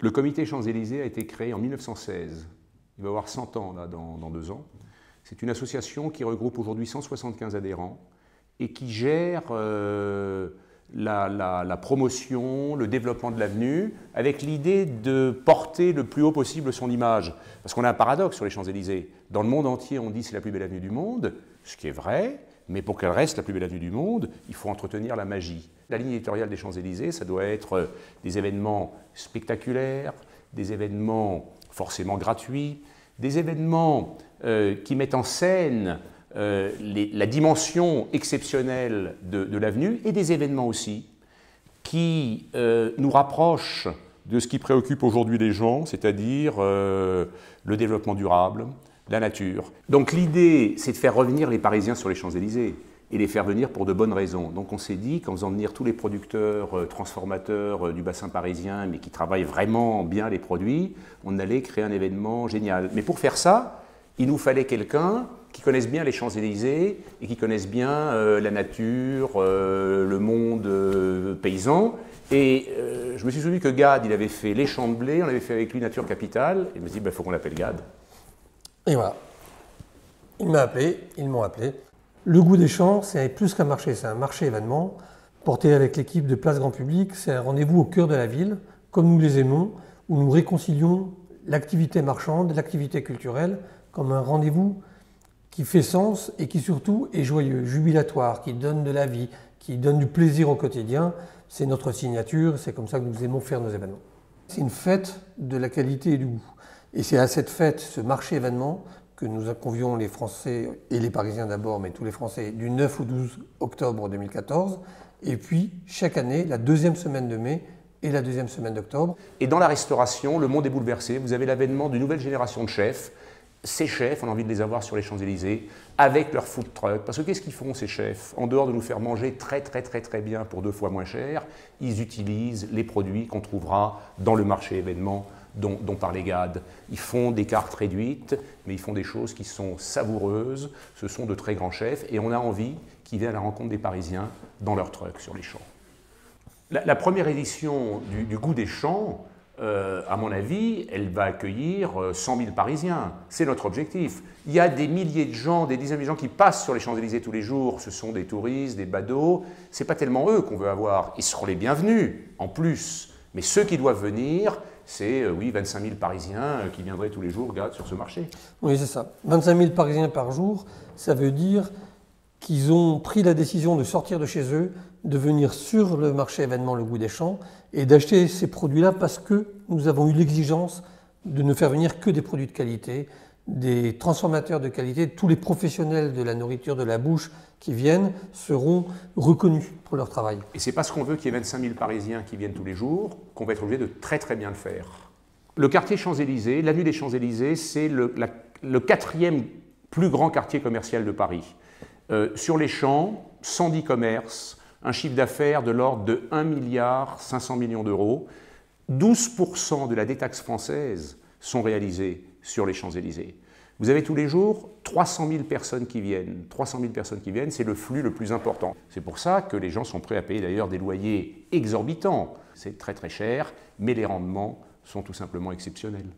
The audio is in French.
Le comité Champs-Élysées a été créé en 1916. Il va avoir 100 ans là, dans 2 ans. C'est une association qui regroupe aujourd'hui 175 adhérents et qui gère la promotion, le développement de l'avenue, avec l'idée de porter le plus haut possible son image. Parce qu'on a un paradoxe sur les Champs-Élysées. Dans le monde entier, on dit que c'est la plus belle avenue du monde, ce qui est vrai, mais pour qu'elle reste la plus belle avenue du monde, il faut entretenir la magie. La ligne éditoriale des Champs-Élysées, ça doit être des événements spectaculaires, des événements forcément gratuits, des événements qui mettent en scène la dimension exceptionnelle de l'avenue et des événements aussi qui nous rapprochent de ce qui préoccupe aujourd'hui les gens, c'est-à-dire le développement durable, la nature. Donc l'idée, c'est de faire revenir les Parisiens sur les Champs-Élysées et les faire venir pour de bonnes raisons. Donc on s'est dit qu'en faisant venir tous les producteurs, transformateurs du bassin parisien, mais qui travaillent vraiment bien les produits, on allait créer un événement génial. Mais pour faire ça, il nous fallait quelqu'un qui connaisse bien les Champs-Élysées et qui connaisse bien la nature, le monde paysan. Et je me suis souvenu que Gad, il avait fait Les Champs de Blé, on avait fait avec lui Nature Capitale, et je me suis dit, il faut qu'on l'appelle Gad. Et voilà. Il m'a appelé, ils m'ont appelé. Le Goût des Champs, c'est plus qu'un marché, c'est un marché événement porté avec l'équipe de Place Grand Public. C'est un rendez-vous au cœur de la ville, comme nous les aimons, où nous réconcilions l'activité marchande, l'activité culturelle, comme un rendez-vous qui fait sens et qui surtout est joyeux, jubilatoire, qui donne de la vie, qui donne du plaisir au quotidien. C'est notre signature, c'est comme ça que nous aimons faire nos événements. C'est une fête de la qualité et du goût. Et c'est à cette fête, ce marché événement, que nous convions les Français et les Parisiens d'abord, mais tous les Français, du 9 au 12 octobre 2014. Et puis, chaque année, la deuxième semaine de mai et la deuxième semaine d'octobre. Et dans la restauration, le monde est bouleversé. Vous avez l'avènement d'une nouvelle génération de chefs. Ces chefs, on a envie de les avoir sur les Champs-Élysées, avec leur food truck. Parce que qu'est-ce qu'ils font, ces chefs? En dehors de nous faire manger très bien pour 2 fois moins cher, ils utilisent les produits qu'on trouvera dans le marché événement dont parlait Gad. Ils font des cartes réduites, mais ils font des choses qui sont savoureuses. Ce sont de très grands chefs et on a envie qu'ils viennent à la rencontre des Parisiens dans leur truck sur les champs. La première édition du Goût des Champs, à mon avis, elle va accueillir 100 000 Parisiens. C'est notre objectif. Il y a des milliers de gens, des dizaines de gens qui passent sur les Champs-Élysées tous les jours. Ce sont des touristes, des badauds. Ce n'est pas tellement eux qu'on veut avoir. Ils seront les bienvenus, en plus. Mais ceux qui doivent venir, c'est, oui, 25 000 Parisiens qui viendraient tous les jours, Gad, sur ce marché. Oui, c'est ça. 25 000 Parisiens par jour, ça veut dire qu'ils ont pris la décision de sortir de chez eux, de venir sur le marché événement Le Goût des Champs et d'acheter ces produits-là parce que nous avons eu l'exigence de ne faire venir que des produits de qualité, des transformateurs de qualité. Tous les professionnels de la nourriture, de la bouche qui viennent seront reconnus pour leur travail. Et c'est parce qu'on veut qu'il y ait 25 000 Parisiens qui viennent tous les jours qu'on va être obligé de très bien le faire. Le quartier Champs-Élysées, l'avenue des Champs-Élysées, c'est le 4e plus grand quartier commercial de Paris. Sur les champs, 110 commerces, un chiffre d'affaires de l'ordre de 1,5 milliard d'euros. 12% de la détaxe française sont réalisés sur les Champs-Élysées. Vous avez tous les jours 300 000 personnes qui viennent. 300 000 personnes qui viennent, c'est le flux le plus important. C'est pour ça que les gens sont prêts à payer d'ailleurs des loyers exorbitants. C'est très cher, mais les rendements sont tout simplement exceptionnels.